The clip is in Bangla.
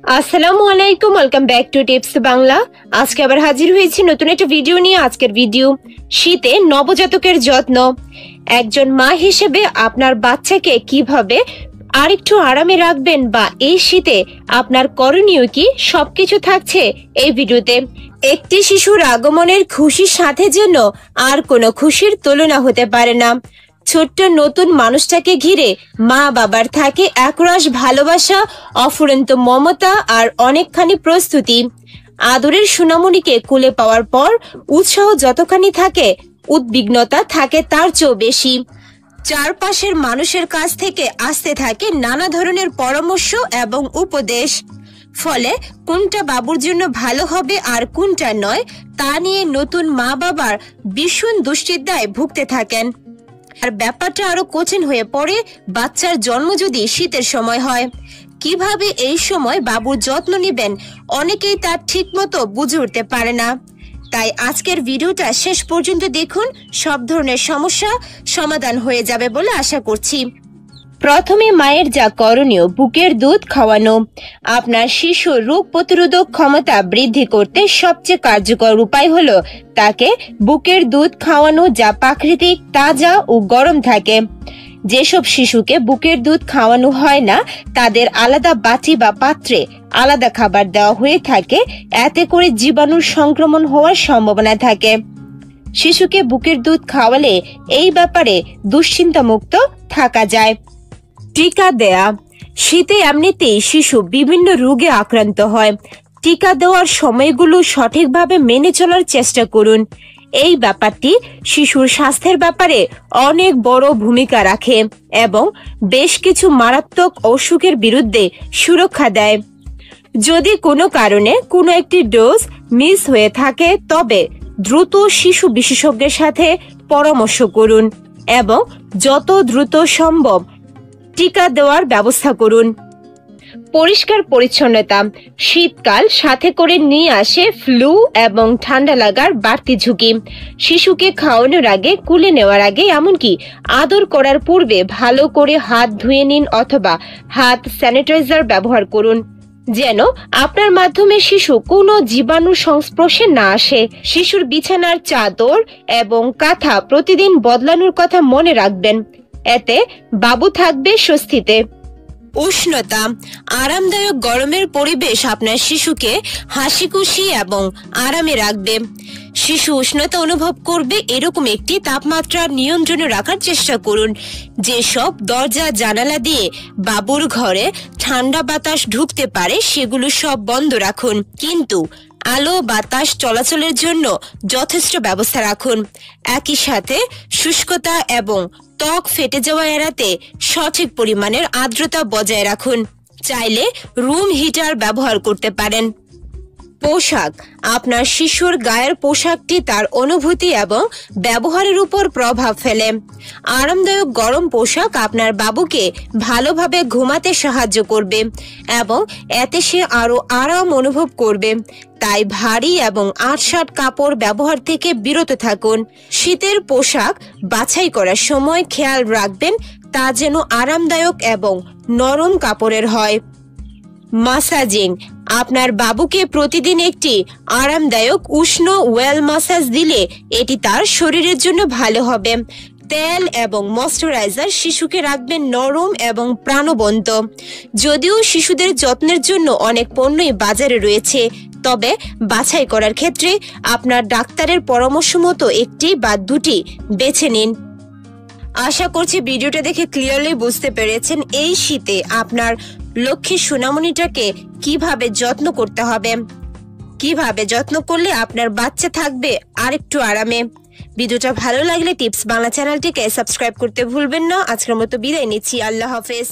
আসসালামু আলাইকুম, welcome back to tips Bangla. আজকে আবার হাজির হয়েছি নতুন একটা ভিডিও নিয়ে। আজকের ভিডিও শীতে নবজাতকের যত্ন। একজন মা হিসেবে আপনার বাচ্চাকে কিভাবে আরেকটু আরামে রাখবেন বা এই শীতে আপনার করণীয় কি, সবকিছু থাকছে এই ভিডিওতে। একটি শিশুর আগমনের খুশির সাথে যেন আর কোনো খুশির তুলনা হতে পারে না। ছোট্ট নতুন মানুষটাকে ঘিরে মা বাবার থাকে একরাশ ভালোবাসা, অফুরন্ত মমতা আর অনেকখানি প্রস্তুতি। আদরের সোনামণিকে কোলে পাওয়ার পর উৎসাহ যতখানি থাকে, উদ্বিগ্নতা থাকে তার চেয়েও বেশি। চারপাশের মানুষের কাছ থেকে আসতে থাকে নানা ধরনের পরামর্শ এবং উপদেশ। ফলে কোনটা বাবুর জন্য ভালো হবে আর কোনটা নয় তা নিয়ে নতুন মা বাবার ভীষণ দুশ্চিন্তায় ভুগতে থাকেন। আর ব্যাপারটা আরো কঠিন হয়ে পড়ে বাচ্চার জন্ম যদি শীতের সময় হয়। কিভাবে এই সময় বাবুর যত্ন নেবেন অনেকেই তার ঠিক মতো বুঝে উঠতে পারে না। তাই আজকের ভিডিওটা শেষ পর্যন্ত দেখুন, সব ধরনের সমস্যা সমাধান হয়ে যাবে বলে আশা করছি। প্রথমে মায়ের যা করণীয়, বুকের দুধ খাওয়ানো। আপনার শিশুর রোগ প্রতিরোধক ক্ষমতা বৃদ্ধি করতে সবচেয়ে কার্যকর উপায় হলো তাকে বুকের দুধ খাওয়ানো, যা প্রাকৃতিক, তাজা ও গরম থাকে। যেসব শিশুকে বুকের দুধ খাওয়ানো হয় না তাদের আলাদা বাটি বা পাত্রে আলাদা খাবার দেওয়া হয়ে থাকে। এতে করে জীবাণুর সংক্রমণ হওয়ার সম্ভাবনা থাকে। শিশুকে বুকের দুধ খাওয়ালে এই ব্যাপারে দুশ্চিন্তা মুক্ত থাকা যায়। টিকা দেয়া। শীতে এমনিতেই শিশু বিভিন্ন রোগে আক্রান্ত হয়। টিকা দেওয়ার সময়গুলো সঠিকভাবে মেনে চলার চেষ্টা করুন। এই ব্যাপারটি শিশুর স্বাস্থ্যের ব্যাপারে অনেক বড় ভূমিকা রাখে এবং বেশ কিছু মারাত্মক অসুখের বিরুদ্ধে সুরক্ষা দেয়। যদি কোনো কারণে কোনো একটি ডোজ মিস হয়ে থাকে তবে দ্রুত শিশু বিশেষজ্ঞের সাথে পরামর্শ করুন এবং যত দ্রুত সম্ভব টিকা দেওয়ার ব্যবস্থা করুন। পরিষ্কার পরিচ্ছন্নতা। শীতকাল সাথে করে নিয়ে আসে ফ্লু এবং ঠান্ডা লাগার বাড়তি ঝুঁকি। শিশুকে খাওয়ানোর আগে, কুলে নেওয়ার আগে, এমনকি আদর করার পূর্বে ভালো করে হাত ধুয়ে নিন অথবা হাত স্যানিটাইজার ব্যবহার করুন, যেন আপনার মাধ্যমে শিশু কোনো জীবাণুর সংস্পর্শে না আসে। শিশুর বিছানার চাদর এবং কাঁথা প্রতিদিন বদলানোর কথা মনে রাখবেন, এতে বাবু থাকবে স্বস্তিতে। উষ্ণতা। আরামদায়ক গরমের পরিবেশ আপনার শিশুকে হাসি খুশি এবং আরামে রাখবে। শিশু উষ্ণতা অনুভব করবে এরকম একটি তাপমাত্রা নিয়ন্ত্রণে রাখার চেষ্টা করুন। যেসব দরজা জানালা দিয়ে বাবুর ঘরে ঠান্ডা বাতাস ঢুকতে পারে সেগুলো সব বন্ধ রাখুন, কিন্তু আলো বাতাস চলাচলের জন্য যথেষ্ট ব্যবস্থা রাখুন। একই সাথে শুষ্কতা এবং ত্বক ফেটে যাওয়া এড়াতে সঠিক পরিমাণের আর্দ্রতা বজায় রাখুন। চাইলে রুম হিটার ব্যবহার করতে পারেন। পোশাক। আপনার শিশুর গায়ের পোশাকটি তার অনুভূতি এবং ব্যবহারের উপর প্রভাব ফেলে। আরামদায়ক গরম পোশাক আপনার বাবুকে ভালোভাবে ঘুমাতে সাহায্য করবে এবং এতে সে আরো আরাম অনুভব করবে। তাই ভারী এবং আঁটসাঁট কাপড় ব্যবহার থেকে বিরত থাকুন। শীতের পোশাক বাছাই করার সময় খেয়াল রাখবেন তা যেন আরামদায়ক এবং নরম কাপড়ের হয়। মাসাজিং। আপনার বাবুকে প্রতিদিন একটি আরামদায়ক উষ্ণ ওয়েল মাসাজ দিলে এটি তার শরীরের জন্য ভালো হবে। তেল এবং ময়শ্চারাইজার শিশুকে রাখবেন নরম এবং প্রাণবন্ত। যদিও শিশুদের যত্নের জন্য অনেক পণ্যই বাজারে রয়েছে, তবে বাছাই করার ক্ষেত্রে আপনার ডাক্তারের পরামর্শ মতো একটি বা দুটি বেছে নিন। আশা করছি ভিডিওটা দেখে ক্লিয়ারলি বুঝতে পেরেছেন এই শীতে আপনার লক্ষ্মী সোনামণিটাকে কিভাবে যত্ন করতে হবে, কিভাবে যত্ন করলে আপনার বাচ্চা থাকবে আরেকটু আরামে। ভিডিওটা ভালো লাগলে টিপস বাংলা চ্যানেলটিকে সাবস্ক্রাইব করতে ভুলবেন না। আজকের মতো বিদায় নিচ্ছি, আল্লাহ হাফেজ।